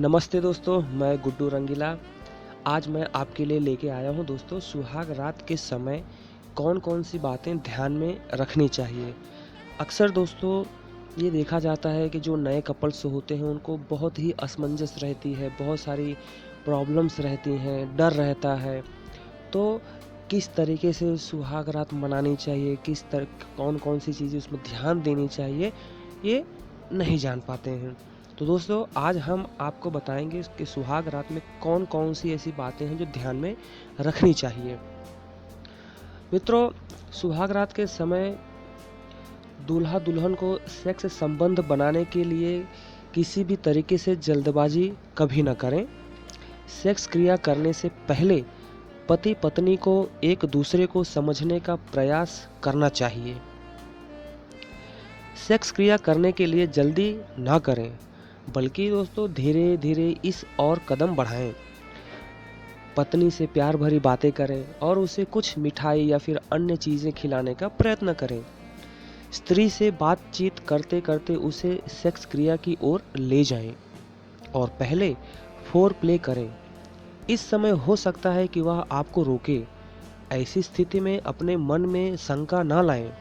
नमस्ते दोस्तों, मैं गुड्डू रंगीला। आज मैं आपके लिए लेके आया हूँ दोस्तों सुहाग रात के समय कौन-कौन सी बातें ध्यान में रखनी चाहिए। अक्सर दोस्तों ये देखा जाता है कि जो नए कपल्स होते हैं उनको बहुत ही असमंजस रहती है, बहुत सारी प्रॉब्लम्स रहती हैं, डर रहता है। तो किस तरीके से सुहाग रात मनानी चाहिए, कौन-कौन सी चीज़ें उसमें ध्यान देनी चाहिए, ये नहीं जान पाते हैं। तो दोस्तों आज हम आपको बताएँगे कि सुहाग रात में कौन-कौन सी ऐसी बातें हैं जो ध्यान में रखनी चाहिए। मित्रों, सुहाग रात के समय दूल्हा-दुल्हन को सेक्स संबंध बनाने के लिए किसी भी तरीके से जल्दबाज़ी कभी न करें। सेक्स क्रिया करने से पहले पति-पत्नी को एक दूसरे को समझने का प्रयास करना चाहिए। सेक्स क्रिया करने के लिए जल्दी ना करें, बल्कि दोस्तों धीरे-धीरे इस और कदम बढ़ाएँ। पत्नी से प्यार भरी बातें करें और उसे कुछ मिठाई या फिर अन्य चीज़ें खिलाने का प्रयत्न करें। स्त्री से बातचीत करते-करते उसे सेक्स क्रिया की ओर ले जाएँ और पहले फोरप्ले करें। इस समय हो सकता है कि वह आपको रोके। ऐसी स्थिति में अपने मन में शंका ना लाएं,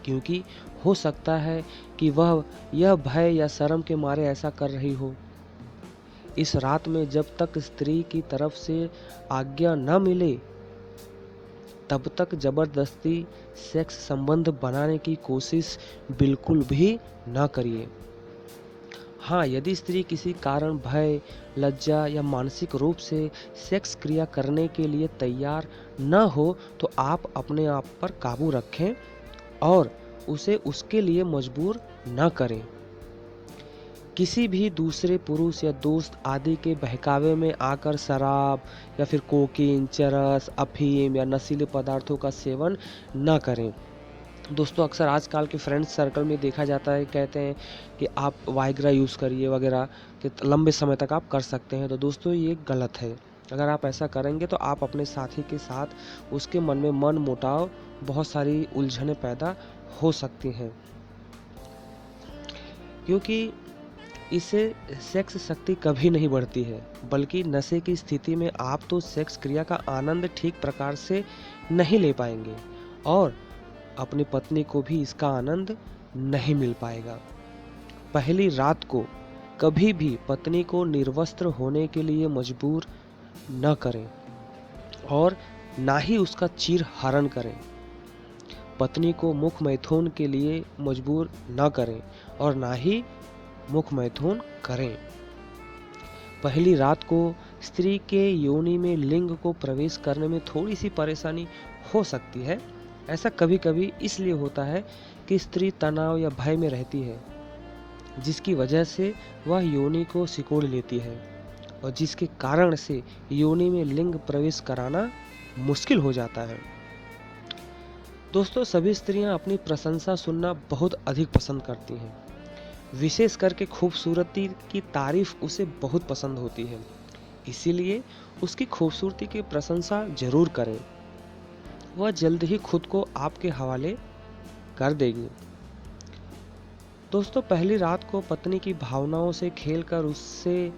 क्योंकि हो सकता है कि वह यह भय या शर्म के मारे ऐसा कर रही हो। इस रात में जब तक स्त्री की तरफ से आज्ञा न मिले, तब तक जबरदस्ती सेक्स संबंध बनाने की कोशिश बिल्कुल भी ना करिए। हाँ, यदि स्त्री किसी कारण भय, लज्जा या मानसिक रूप से सेक्स क्रिया करने के लिए तैयार न हो, तो आप अपने आप पर काबू रखें और उसे उसके लिए मजबूर न करें। किसी भी दूसरे पुरुष या दोस्त आदि के बहकावे में आकर शराब या फिर कोकीन, चरस, अफीम या नशीले पदार्थों का सेवन न करें। दोस्तों अक्सर आजकल के फ्रेंड्स सर्कल में देखा जाता है, कहते हैं कि आप वाइग्रा यूज़ करिए वगैरह, कि लंबे समय तक आप कर सकते हैं। तो दोस्तों ये गलत है। अगर आप ऐसा करेंगे तो आप अपने साथी के साथ उसके मन में मनमुटाव, बहुत सारी उलझनें पैदा हो सकती हैं। क्योंकि इससे सेक्स शक्ति कभी नहीं बढ़ती है, बल्कि नशे की स्थिति में आप तो सेक्स क्रिया का आनंद ठीक प्रकार से नहीं ले पाएंगे और अपनी पत्नी को भी इसका आनंद नहीं मिल पाएगा। पहली रात को कभी भी पत्नी को निर्वस्त्र होने के लिए मजबूर न करें और ना ही उसका चीर हरण करें। पत्नी को मुख मैथुन के लिए मजबूर न करें और ना ही मुख मैथुन करें। पहली रात को स्त्री के योनि में लिंग को प्रवेश करने में थोड़ी सी परेशानी हो सकती है। ऐसा कभी-कभी इसलिए होता है कि स्त्री तनाव या भय में रहती है, जिसकी वजह से वह योनि को सिकोड़ लेती है और जिसके कारण से योनि में लिंग प्रवेश कराना मुश्किल हो जाता है। दोस्तों सभी स्त्रियां अपनी प्रशंसा सुनना बहुत अधिक पसंद करती हैं। विशेष करके खूबसूरती की तारीफ उसे बहुत पसंद होती है, इसीलिए उसकी खूबसूरती की प्रशंसा जरूर करें। वह जल्द ही खुद को आपके हवाले कर देगी। दोस्तों पहली रात को पत्नी की भावनाओं से खेलकर उससे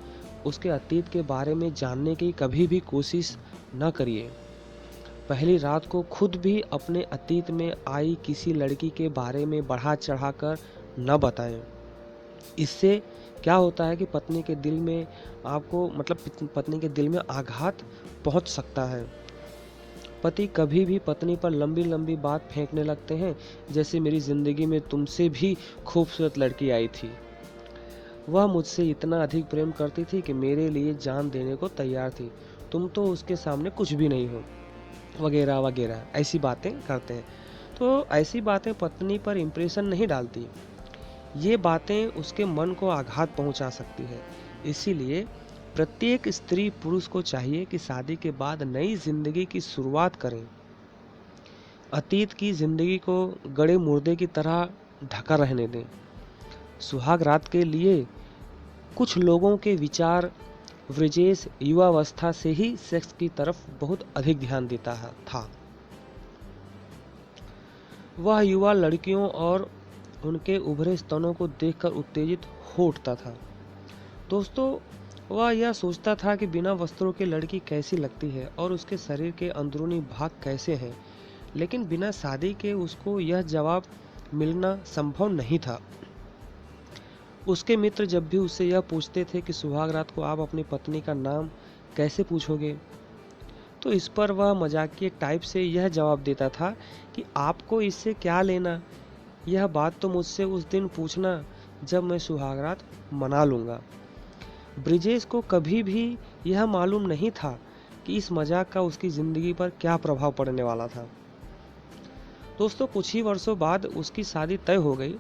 उसके अतीत के बारे में जानने की कभी भी कोशिश न करिए। पहली रात को खुद भी अपने अतीत में आई किसी लड़की के बारे में बढ़ा चढ़ाकर न बताएं। इससे क्या होता है कि पत्नी के दिल में पत्नी के दिल में आघात पहुंच सकता है। पति कभी भी पत्नी पर लंबी-लंबी बात फेंकने लगते हैं, जैसे मेरी ज़िंदगी में तुमसे भी खूबसूरत लड़की आई थी। वह मुझसे इतना अधिक प्रेम करती थी कि मेरे लिए जान देने को तैयार थी। तुम तो उसके सामने कुछ भी नहीं हो, वगैरह वगैरह ऐसी बातें करते हैं। तो ऐसी बातें पत्नी पर इम्प्रेशन नहीं डालती। ये बातें उसके मन को आघात पहुंचा सकती है। इसीलिए प्रत्येक स्त्री पुरुष को चाहिए कि शादी के बाद नई जिंदगी की शुरुआत करें। अतीत की जिंदगी को गड़े मुर्दे की तरह ढका रहने दें। सुहाग रात के लिए कुछ लोगों के विचार ब्रजेश युवावस्था से ही सेक्स की तरफ बहुत अधिक ध्यान देता था। वह युवा लड़कियों और उनके उभरे स्तनों को देखकर उत्तेजित हो उठता था। दोस्तों वह यह सोचता था कि बिना वस्त्रों के लड़की कैसी लगती है और उसके शरीर के अंदरूनी भाग कैसे हैं, लेकिन बिना शादी के उसको यह जवाब मिलना संभव नहीं था। उसके मित्र जब भी उससे यह पूछते थे कि सुहाग रात को आप अपनी पत्नी का नाम कैसे पूछोगे, तो इस पर वह मजाकिया टाइप से यह जवाब देता था कि आपको इससे क्या लेना, यह बात तो मुझसे उस दिन पूछना जब मैं सुहाग रात मना लूँगा। ब्रिजेश को कभी भी यह मालूम नहीं था कि इस मजाक का उसकी ज़िंदगी पर क्या प्रभाव पड़ने वाला था। दोस्तों, कुछ ही वर्षों बाद उसकी शादी तय हो गई।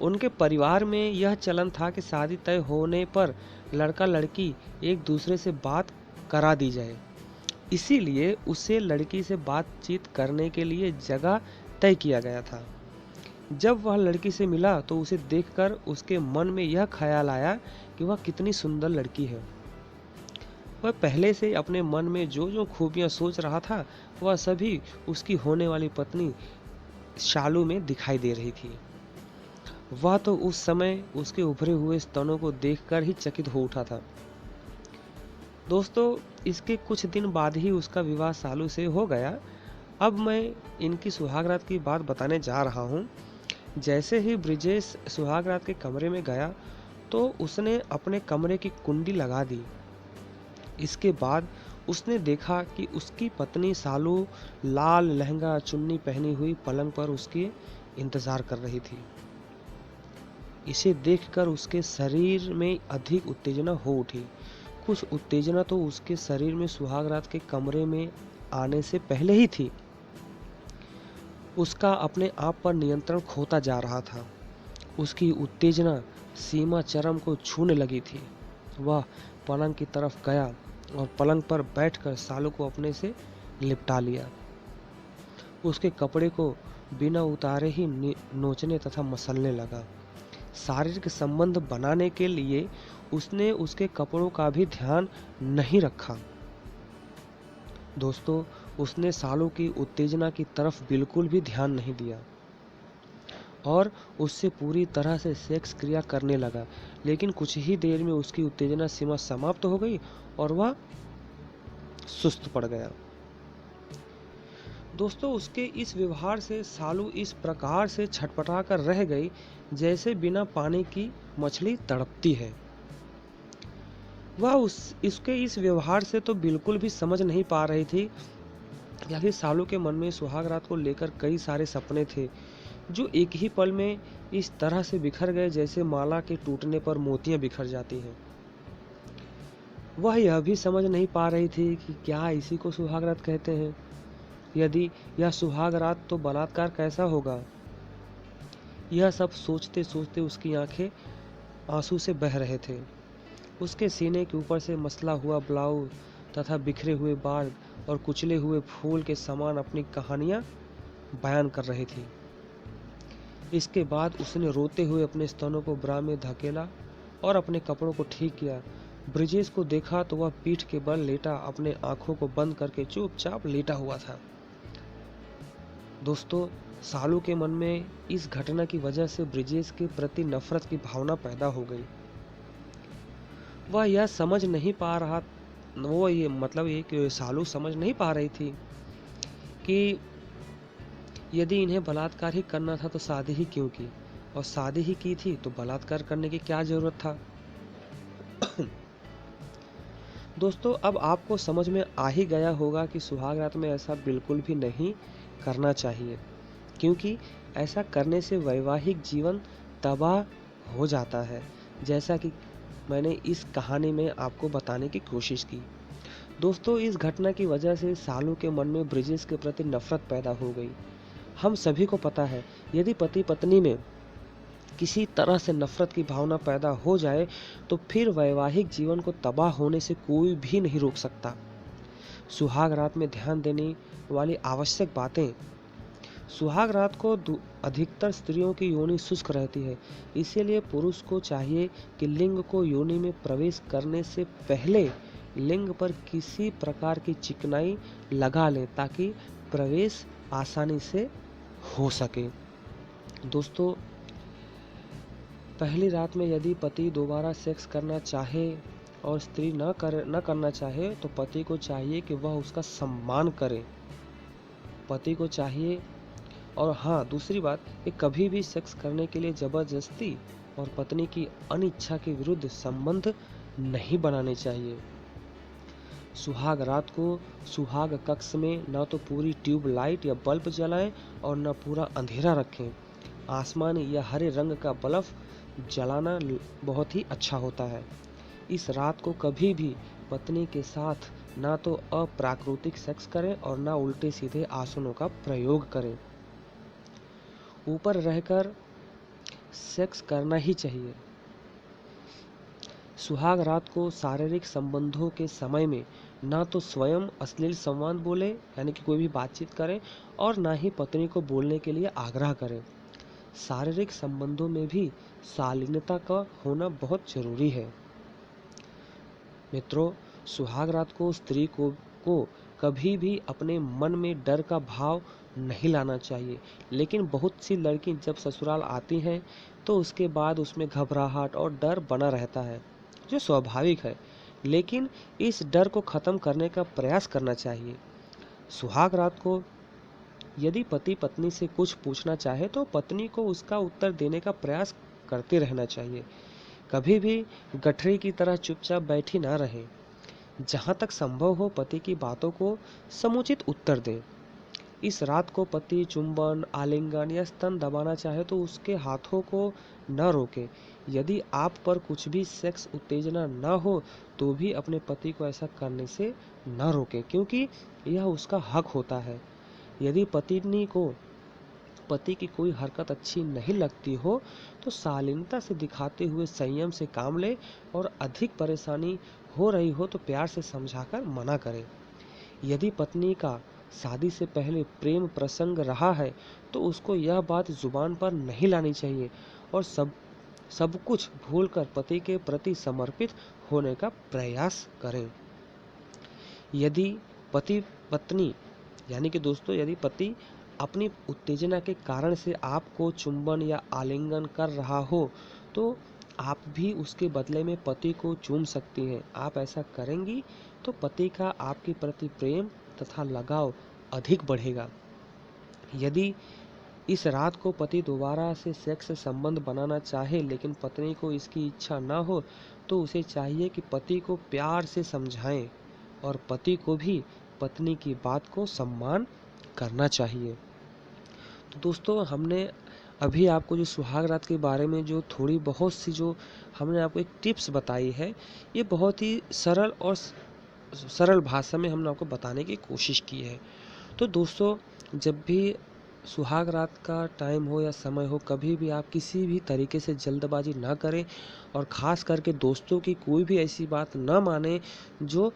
उनके परिवार में यह चलन था कि शादी तय होने पर लड़का लड़की एक दूसरे से बात करा दी जाए। इसीलिए उसे लड़की से बातचीत करने के लिए जगह तय किया गया था। जब वह लड़की से मिला तो उसे देखकर उसके मन में यह ख्याल आया कि वह कितनी सुंदर लड़की है। वह पहले से अपने मन में जो जो खूबियां सोच रहा था, वह सभी उसकी होने वाली पत्नी शालू में दिखाई दे रही थी। वह तो उस समय उसके उभरे हुए स्तनों को देखकर ही चकित हो उठा था। दोस्तों, इसके कुछ दिन बाद ही उसका विवाह शालू से हो गया। अब मैं इनकी सुहागरात की बात बताने जा रहा हूँ। जैसे ही ब्रिजेश सुहागरात के कमरे में गया तो उसने अपने कमरे की कुंडी लगा दी। इसके बाद उसने देखा कि उसकी पत्नी शालू लाल लहंगा चुन्नी पहनी हुई पलंग पर उसके इंतजार कर रही थी। इसे देखकर उसके शरीर में अधिक उत्तेजना हो उठी। कुछ उत्तेजना तो उसके शरीर में सुहागरात के कमरे में आने से पहले ही थी। उसका अपने आप पर नियंत्रण खोता जा रहा था। उसकी उत्तेजना सीमा चरम को छूने लगी थी। वह पलंग की तरफ गया और पलंग पर बैठकर शालू को अपने से लिपटा लिया। उसके कपड़े को बिना उतारे ही नोचने तथा मसलने लगा। शारीरिक संबंध बनाने के लिए उसने उसके कपड़ों का भी ध्यान नहीं रखा। दोस्तों, उसने शालू की उत्तेजना की तरफ बिल्कुल भी ध्यान नहीं दिया और उससे पूरी तरह से सेक्स क्रिया करने लगा। लेकिन कुछ ही देर में उसकी उत्तेजना सीमा समाप्त हो गई और वह सुस्त पड़ गया। दोस्तों, उसके इस व्यवहार से शालू इस प्रकार से छटपटा कर रह गई जैसे बिना पानी की मछली तड़पती है। वह इसके इस व्यवहार से तो बिल्कुल भी समझ नहीं पा रही थी या फिर शालू के मन में सुहागरात को लेकर कई सारे सपने थे जो एक ही पल में इस तरह से बिखर गए जैसे माला के टूटने पर मोतियां बिखर जाती हैं। वह यह भी समझ नहीं पा रही थी कि क्या इसी को सुहागरात कहते हैं। यदि यह सुहागरात तो बलात्कार कैसा होगा। यह सब सोचते सोचते उसकी आंखें आंसू से बह रहे थे। उसके सीने के ऊपर से मसला हुआ ब्लाउज तथा बिखरे हुए बाल और कुचले हुए फूल के समान अपनी कहानियां बयान कर रही थी। इसके बाद उसने रोते हुए अपने स्तनों को ब्रा में धकेला और अपने कपड़ों को ठीक किया। ब्रिजेश को देखा तो वह पीठ के बल लेटा अपने आंखों को बंद करके चुपचाप लेटा हुआ था। दोस्तों, शालू के मन में इस घटना की वजह से ब्रिजेश के प्रति नफरत की भावना पैदा हो गई। वह यह समझ नहीं पा रहा कि शालू समझ नहीं पा रही थी कि यदि इन्हें बलात्कार ही करना था तो शादी ही क्यों की, और शादी ही की थी तो बलात्कार करने की क्या जरूरत था। दोस्तों, अब आपको समझ में आ ही गया होगा कि सुहागरात में ऐसा बिल्कुल भी नहीं करना चाहिए, क्योंकि ऐसा करने से वैवाहिक जीवन तबाह हो जाता है, जैसा कि मैंने इस कहानी में आपको बताने की कोशिश की। दोस्तों, इस घटना की वजह से शालू के मन में ब्रिजेश के प्रति नफरत पैदा हो गई। हम सभी को पता है, यदि पति पत्नी में किसी तरह से नफरत की भावना पैदा हो जाए तो फिर वैवाहिक जीवन को तबाह होने से कोई भी नहीं रोक सकता। सुहाग रात में ध्यान देने वाली आवश्यक बातें। सुहाग रात को अधिकतर स्त्रियों की योनि शुष्क रहती है, इसीलिए पुरुष को चाहिए कि लिंग को योनि में प्रवेश करने से पहले लिंग पर किसी प्रकार की चिकनाई लगा ले ताकि प्रवेश आसानी से हो सके। दोस्तों, पहली रात में यदि पति दोबारा सेक्स करना चाहे और स्त्री न करना चाहे तो पति को चाहिए कि वह उसका सम्मान करे। पति को चाहिए। और हाँ, दूसरी बात कि कभी भी सेक्स करने के लिए जबरदस्ती और पत्नी की अनिच्छा के विरुद्ध संबंध नहीं बनाने चाहिए। सुहाग रात को सुहाग कक्ष में न तो पूरी ट्यूब लाइट या बल्ब जलाएं और न पूरा अंधेरा रखें। आसमानी या हरे रंग का बल्ब जलाना बहुत ही अच्छा होता है। इस रात को कभी भी पत्नी के साथ ना तो अप्राकृतिक सेक्स करें और ना उल्टे सीधे आसनों का प्रयोग करें। ऊपर रहकर सेक्स करना ही चाहिए। सुहाग रात को शारीरिक संबंधों के समय में ना तो स्वयं अश्लील संवाद बोले यानी कि कोई भी बातचीत करें और ना ही पत्नी को बोलने के लिए आग्रह करें। शारीरिक संबंधों में भी शालीनता का होना बहुत जरूरी है। मित्रों, सुहाग रात को स्त्री को कभी भी अपने मन में डर का भाव नहीं लाना चाहिए। लेकिन बहुत सी लड़की जब ससुराल आती हैं तो उसके बाद उसमें घबराहट और डर बना रहता है, जो स्वाभाविक है। लेकिन इस डर को खत्म करने का प्रयास करना चाहिए। सुहाग रात को यदि पति पत्नी से कुछ पूछना चाहे तो पत्नी को उसका उत्तर देने का प्रयास करते रहना चाहिए। कभी भी गठरी की तरह चुपचाप बैठी ना रहे। जहाँ तक संभव हो पति की बातों को समुचित उत्तर दें। इस रात को पति चुंबन, आलिंगन या स्तन दबाना चाहे तो उसके हाथों को न रोके। यदि आप पर कुछ भी सेक्स उत्तेजना न हो तो भी अपने पति को ऐसा करने से न रोकें, क्योंकि यह उसका हक होता है। यदि पति की कोई हरकत अच्छी नहीं लगती हो तो शालीनता से दिखाते हुए संयम से काम ले और अधिक परेशानी हो रही हो तो प्यार से समझाकर मना करें। यदि पत्नी का शादी से पहले प्रेम प्रसंग रहा है तो उसको यह बात जुबान पर नहीं लानी चाहिए और सब कुछ भूलकर पति के प्रति समर्पित होने का प्रयास करें। यदि पति पत्नी यानी कि दोस्तों यदि पति अपनी उत्तेजना के कारण से आपको चुंबन या आलिंगन कर रहा हो तो आप भी उसके बदले में पति को चूम सकती हैं। आप ऐसा करेंगी तो पति का आपके प्रति प्रेम तथा लगाव अधिक बढ़ेगा। यदि इस रात को पति दोबारा से सेक्स संबंध बनाना चाहे लेकिन पत्नी को इसकी इच्छा न हो तो उसे चाहिए कि पति को प्यार से समझाएं और पति को भी पत्नी की बात को सम्मान करना चाहिए। तो दोस्तों, हमने अभी आपको जो सुहाग रात के बारे में जो थोड़ी बहुत सी जो हमने आपको एक टिप्स बताई है, ये बहुत ही सरल और सरल भाषा में हमने आपको बताने की कोशिश की है। तो दोस्तों, जब भी सुहाग रात का टाइम हो या समय हो, कभी भी आप किसी भी तरीके से जल्दबाजी ना करें और ख़ास करके दोस्तों की कोई भी ऐसी बात ना माने जो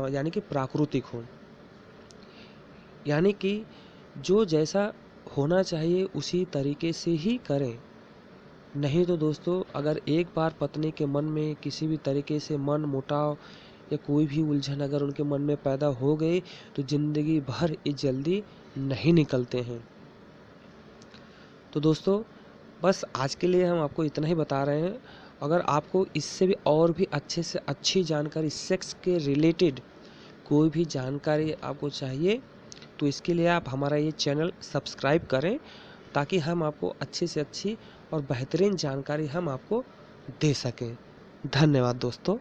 यानी कि प्राकृतिक हो, यानी कि जो जैसा होना चाहिए उसी तरीके से ही करें। नहीं तो दोस्तों, अगर एक बार पत्नी के मन में किसी भी तरीके से मन मुटाव या कोई भी उलझन अगर उनके मन में पैदा हो गई तो ज़िंदगी भर ये जल्दी नहीं निकलते हैं। तो दोस्तों, बस आज के लिए हम आपको इतना ही बता रहे हैं। अगर आपको इससे भी और भी अच्छे से अच्छी जानकारी सेक्स के रिलेटेड कोई भी जानकारी आपको चाहिए तो इसके लिए आप हमारा ये चैनल सब्सक्राइब करें ताकि हम आपको अच्छी से अच्छी और बेहतरीन जानकारी हम आपको दे सकें। धन्यवाद दोस्तों।